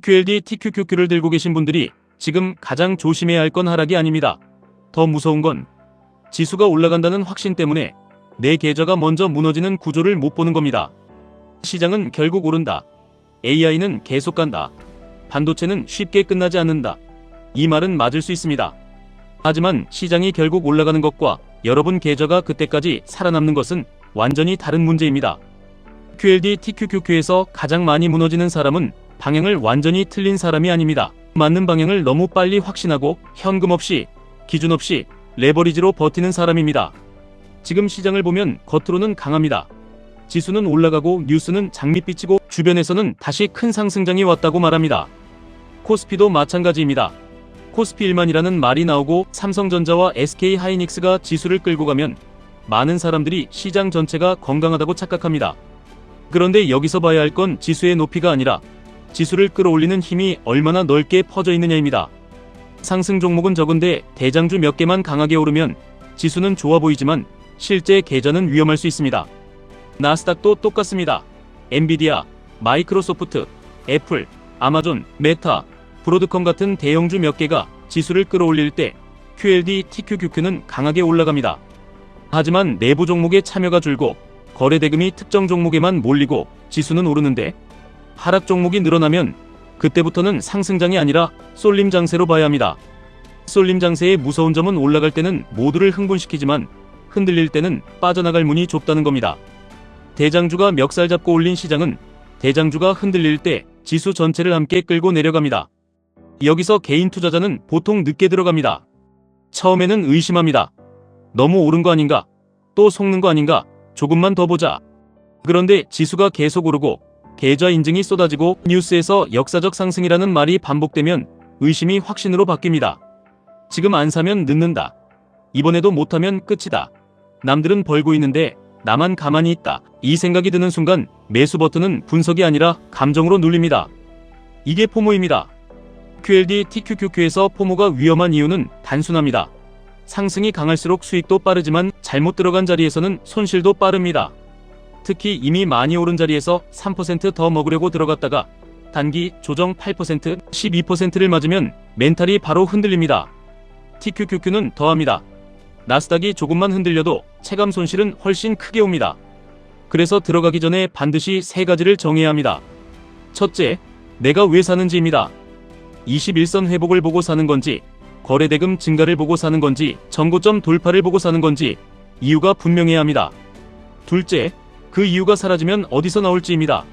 QLD TQQQ를 들고 계신 분들이 지금 가장 조심해야 할 건 하락이 아닙니다. 더 무서운 건 지수가 올라간다는 확신 때문에 내 계좌가 먼저 무너지는 구조를 못 보는 겁니다. 시장은 결국 오른다. AI는 계속 간다. 반도체는 쉽게 끝나지 않는다. 이 말은 맞을 수 있습니다. 하지만 시장이 결국 올라가는 것과 여러분 계좌가 그때까지 살아남는 것은 완전히 다른 문제입니다. QLD TQQQ에서 가장 많이 무너지는 사람은 방향을 완전히 틀린 사람이 아닙니다. 맞는 방향을 너무 빨리 확신하고 현금 없이, 기준 없이 레버리지로 버티는 사람입니다. 지금 시장을 보면 겉으로는 강합니다. 지수는 올라가고 뉴스는 장밋빛이고 주변에서는 다시 큰 상승장이 왔다고 말합니다. 코스피도 마찬가지입니다. 코스피 1만이라는 말이 나오고 삼성전자와 SK하이닉스가 지수를 끌고 가면 많은 사람들이 시장 전체가 건강하다고 착각합니다. 그런데 여기서 봐야 할 건 지수의 높이가 아니라 지수를 끌어올리는 힘이 얼마나 넓게 퍼져 있느냐입니다. 상승 종목은 적은데 대장주 몇 개만 강하게 오르면 지수는 좋아 보이지만 실제 계좌는 위험할 수 있습니다. 나스닥도 똑같습니다. 엔비디아, 마이크로소프트, 애플, 아마존, 메타, 브로드컴 같은 대형주 몇 개가 지수를 끌어올릴 때 QLD TQQQ는 강하게 올라갑니다. 하지만 내부 종목의 참여가 줄고 거래 대금이 특정 종목에만 몰리고 지수는 오르는데 하락 종목이 늘어나면 그때부터는 상승장이 아니라 쏠림 장세로 봐야 합니다. 쏠림 장세의 무서운 점은 올라갈 때는 모두를 흥분시키지만 흔들릴 때는 빠져나갈 문이 좁다는 겁니다. 대장주가 멱살 잡고 올린 시장은 대장주가 흔들릴 때 지수 전체를 함께 끌고 내려갑니다. 여기서 개인 투자자는 보통 늦게 들어갑니다. 처음에는 의심합니다. 너무 오른 거 아닌가? 또 속는 거 아닌가? 조금만 더 보자. 그런데 지수가 계속 오르고 계좌 인증이 쏟아지고 뉴스에서 역사적 상승이라는 말이 반복되면 의심이 확신으로 바뀝니다. 지금 안 사면 늦는다. 이번에도 못하면 끝이다. 남들은 벌고 있는데 나만 가만히 있다. 이 생각이 드는 순간 매수 버튼은 분석이 아니라 감정으로 눌립니다. 이게 포모입니다. QLD TQQQ에서 포모가 위험한 이유는 단순합니다. 상승이 강할수록 수익도 빠르지만 잘못 들어간 자리에서는 손실도 빠릅니다. 특히 이미 많이 오른 자리에서 3% 더 먹으려고 들어갔다가 단기 조정 8%, 12%를 맞으면 멘탈이 바로 흔들립니다. TQQQ는 더합니다. 나스닥이 조금만 흔들려도 체감 손실은 훨씬 크게 옵니다. 그래서 들어가기 전에 반드시 세 가지를 정해야 합니다. 첫째, 내가 왜 사는지입니다. 21선 회복을 보고 사는 건지, 거래대금 증가를 보고 사는 건지, 전고점 돌파를 보고 사는 건지 이유가 분명해야 합니다. 둘째, 그 이유가 사라지면 어디서 나올지입니다.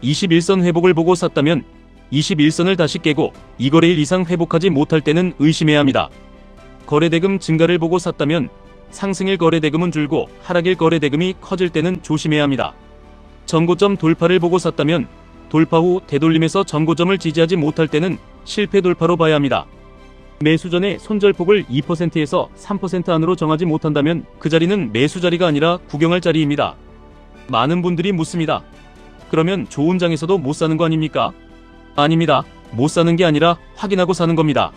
21선 회복을 보고 샀다면 21선을 다시 깨고 이 거래일 이상 회복하지 못할 때는 의심해야 합니다. 거래대금 증가를 보고 샀다면 상승일 거래대금은 줄고 하락일 거래대금이 커질 때는 조심해야 합니다. 전고점 돌파를 보고 샀다면 돌파 후 되돌림에서 전고점을 지지하지 못할 때는 실패 돌파로 봐야 합니다. 매수 전에 손절폭을 2%에서 3% 안으로 정하지 못한다면 그 자리는 매수 자리가 아니라 구경할 자리입니다. 많은 분들이 묻습니다. 그러면 좋은 장에서도 못 사는 거 아닙니까? 아닙니다. 못 사는 게 아니라 확인하고 사는 겁니다.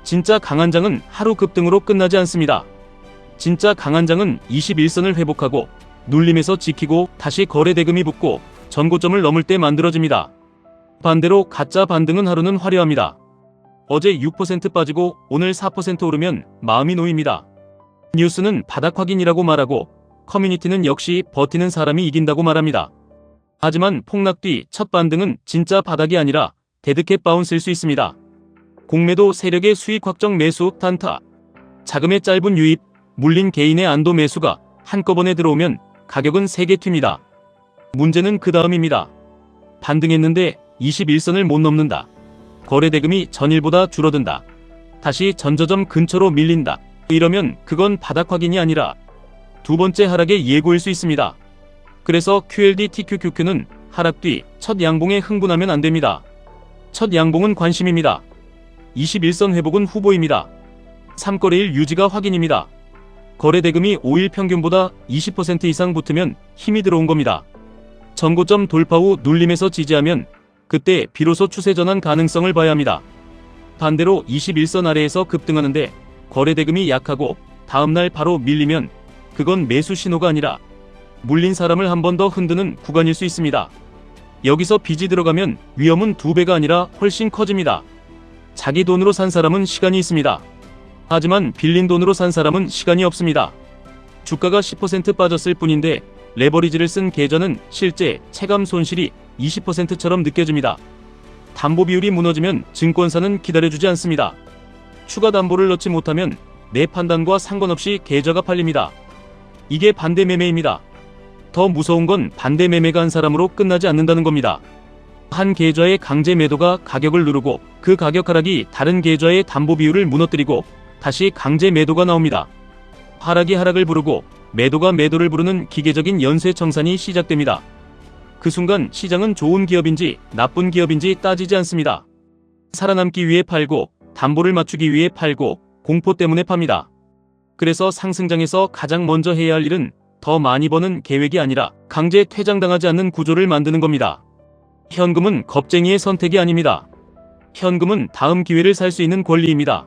진짜 강한 장은 하루 급등으로 끝나지 않습니다. 진짜 강한 장은 21선을 회복하고 눌림에서 지키고 다시 거래대금이 붙고 전고점을 넘을 때 만들어집니다. 반대로 가짜 반등은 하루는 화려합니다. 어제 6% 빠지고 오늘 4% 오르면 마음이 놓입니다. 뉴스는 바닥 확인이라고 말하고 커뮤니티는 역시 버티는 사람이 이긴다고 말합니다. 하지만 폭락 뒤 첫 반등은 진짜 바닥이 아니라 데드캣 바운스일 수 있습니다. 공매도 세력의 수익 확정 매수 단타, 자금의 짧은 유입, 물린 개인의 안도 매수가 한꺼번에 들어오면 가격은 세게 튑니다. 문제는 그 다음입니다. 반등했는데 21선을 못 넘는다. 거래대금이 전일보다 줄어든다. 다시 전저점 근처로 밀린다. 이러면 그건 바닥 확인이 아니라 두 번째 하락의 예고일 수 있습니다. 그래서 QLD TQQQ는 하락 뒤 첫 양봉에 흥분하면 안 됩니다. 첫 양봉은 관심입니다. 21선 회복은 후보입니다. 3거래일 유지가 확인입니다. 거래대금이 5일 평균보다 20% 이상 붙으면 힘이 들어온 겁니다. 전고점 돌파 후 눌림에서 지지하면 그때 비로소 추세 전환 가능성을 봐야 합니다. 반대로 21선 아래에서 급등하는데 거래대금이 약하고 다음날 바로 밀리면 그건 매수 신호가 아니라 물린 사람을 한 번 더 흔드는 구간일 수 있습니다. 여기서 빚이 들어가면 위험은 2배가 아니라 훨씬 커집니다. 자기 돈으로 산 사람은 시간이 있습니다. 하지만 빌린 돈으로 산 사람은 시간이 없습니다. 주가가 10% 빠졌을 뿐인데 레버리지를 쓴 계좌는 실제 체감 손실이 20%처럼 느껴집니다. 담보 비율이 무너지면 증권사는 기다려주지 않습니다. 추가 담보를 넣지 못하면 내 판단과 상관없이 계좌가 팔립니다. 이게 반대 매매입니다. 더 무서운 건 반대 매매가 한 사람으로 끝나지 않는다는 겁니다. 한 계좌의 강제 매도가 가격을 누르고 그 가격 하락이 다른 계좌의 담보 비율을 무너뜨리고 다시 강제 매도가 나옵니다. 하락이 하락을 부르고 매도가 매도를 부르는 기계적인 연쇄청산이 시작됩니다. 그 순간 시장은 좋은 기업인지 나쁜 기업인지 따지지 않습니다. 살아남기 위해 팔고 담보를 맞추기 위해 팔고 공포 때문에 팝니다. 그래서 상승장에서 가장 먼저 해야 할 일은 더 많이 버는 계획이 아니라 강제 퇴장당하지 않는 구조를 만드는 겁니다. 현금은 겁쟁이의 선택이 아닙니다. 현금은 다음 기회를 살 수 있는 권리입니다.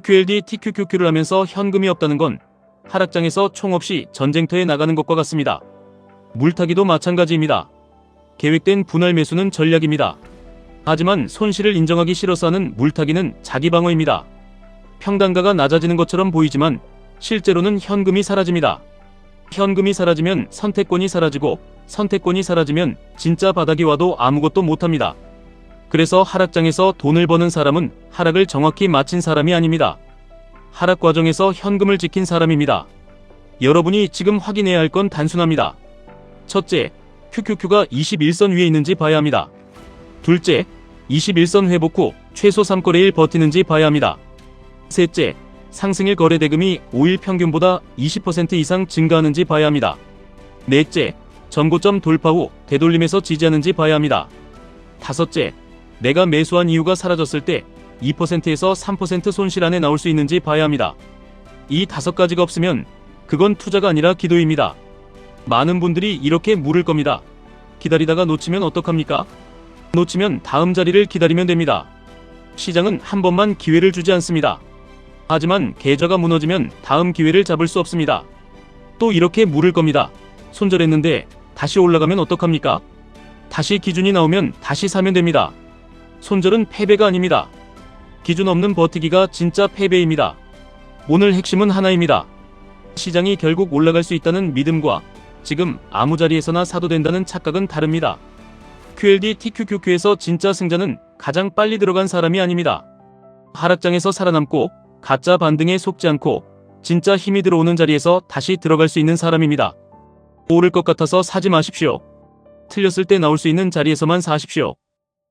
QLD TQQQ를 하면서 현금이 없다는 건 하락장에서 총 없이 전쟁터에 나가는 것과 같습니다. 물타기도 마찬가지입니다. 계획된 분할 매수는 전략입니다. 하지만 손실을 인정하기 싫어서 하는 물타기는 자기 방어입니다. 평단가가 낮아지는 것처럼 보이지만 실제로는 현금이 사라집니다. 현금이 사라지면 선택권이 사라지고 선택권이 사라지면 진짜 바닥이 와도 아무것도 못합니다. 그래서 하락장에서 돈을 버는 사람은 하락을 정확히 마친 사람이 아닙니다. 하락 과정에서 현금을 지킨 사람입니다. 여러분이 지금 확인해야 할 건 단순합니다. 첫째, QQQ가 21선 위에 있는지 봐야 합니다. 둘째, 21선 회복 후 최소 3거래일 버티는지 봐야 합니다. 셋째, 상승일 거래 대금이 5일 평균보다 20% 이상 증가하는지 봐야 합니다. 넷째, 전고점 돌파 후 되돌림에서 지지하는지 봐야 합니다. 다섯째, 내가 매수한 이유가 사라졌을 때 2%에서 3% 손실 안에 나올 수 있는지 봐야 합니다. 이 5가지가 없으면 그건 투자가 아니라 기도입니다. 많은 분들이 이렇게 물을 겁니다. 기다리다가 놓치면 어떡합니까? 놓치면 다음 자리를 기다리면 됩니다. 시장은 한 번만 기회를 주지 않습니다. 하지만 계좌가 무너지면 다음 기회를 잡을 수 없습니다. 또 이렇게 물을 겁니다. 손절했는데 다시 올라가면 어떡합니까? 다시 기준이 나오면 다시 사면 됩니다. 손절은 패배가 아닙니다. 기준 없는 버티기가 진짜 패배입니다. 오늘 핵심은 하나입니다. 시장이 결국 올라갈 수 있다는 믿음과 지금 아무 자리에서나 사도 된다는 착각은 다릅니다. QLD TQQQ에서 진짜 승자는 가장 빨리 들어간 사람이 아닙니다. 하락장에서 살아남고 가짜 반등에 속지 않고 진짜 힘이 들어오는 자리에서 다시 들어갈 수 있는 사람입니다. 오를 것 같아서 사지 마십시오. 틀렸을 때 나올 수 있는 자리에서만 사십시오.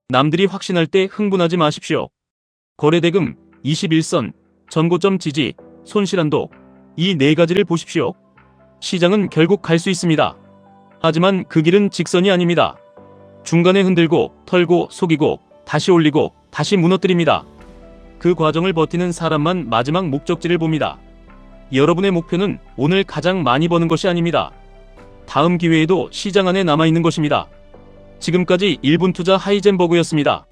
남들이 확신할 때 흥분하지 마십시오. 거래대금, 21선, 전고점 지지, 손실한도, 이 4가지를 보십시오. 시장은 결국 갈 수 있습니다. 하지만 그 길은 직선이 아닙니다. 중간에 흔들고, 털고, 속이고, 다시 올리고, 다시 무너뜨립니다. 그 과정을 버티는 사람만 마지막 목적지를 봅니다. 여러분의 목표는 오늘 가장 많이 버는 것이 아닙니다. 다음 기회에도 시장 안에 남아있는 것입니다. 지금까지 1분 투자 하이젠버그였습니다.